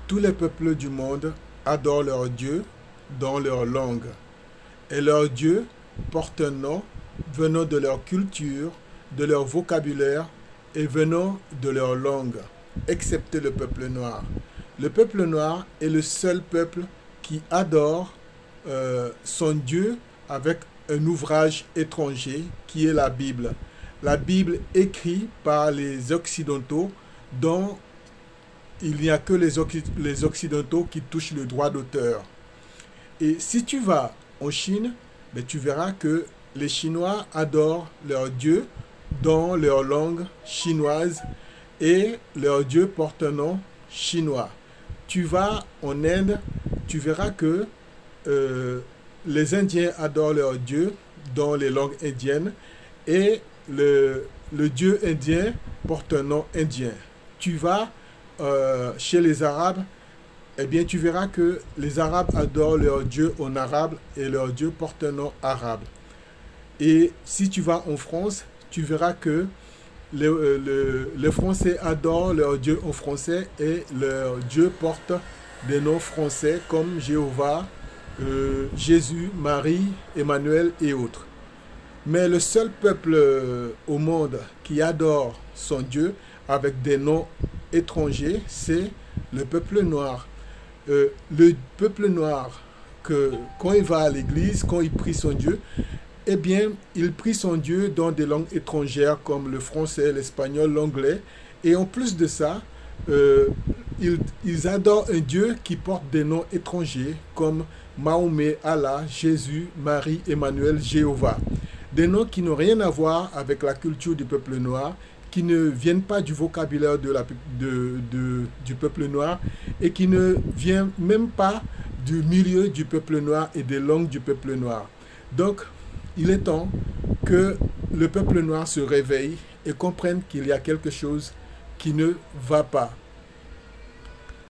Tous les peuples du monde adorent leur Dieu dans leur langue. Et leur Dieu porte un nom venant de leur culture, de leur vocabulaire et venant de leur langue, excepté le peuple noir. Le peuple noir est le seul peuple qui adore son Dieu avec un ouvrage étranger qui est la Bible. La Bible écrite par les Occidentaux dont il n'y a que les Occidentaux qui touchent le droit d'auteur. Et si tu vas en Chine, ben, tu verras que les Chinois adorent leur Dieu dans leur langue chinoise et leur Dieu porte un nom chinois. Tu vas en Inde, tu verras que les Indiens adorent leur Dieu dans les langues indiennes et le Dieu indien porte un nom indien. Tu vas chez les Arabes, eh bien tu verras que les Arabes adorent leur Dieu en arabe et leur Dieu porte un nom arabe. Et si tu vas en France, tu verras que les Français adorent leur Dieu en français et leur Dieu porte des noms français comme Jéhovah, Jésus, Marie, Emmanuel et autres. Mais le seul peuple au monde qui adore son Dieu avec des noms étrangers, c'est le peuple noir. Le peuple noir, quand il va à l'église, quand il prie son Dieu, eh bien, il prie son Dieu dans des langues étrangères comme le français, l'espagnol, l'anglais. Et en plus de ça, ils adorent un Dieu qui porte des noms étrangers comme Mahomet, Allah, Jésus, Marie, Emmanuel, Jéhovah. Des noms qui n'ont rien à voir avec la culture du peuple noir, qui ne viennent pas du vocabulaire du peuple noir et qui ne viennent même pas du milieu du peuple noir et des langues du peuple noir. Donc, il est temps que le peuple noir se réveille et comprenne qu'il y a quelque chose qui ne va pas.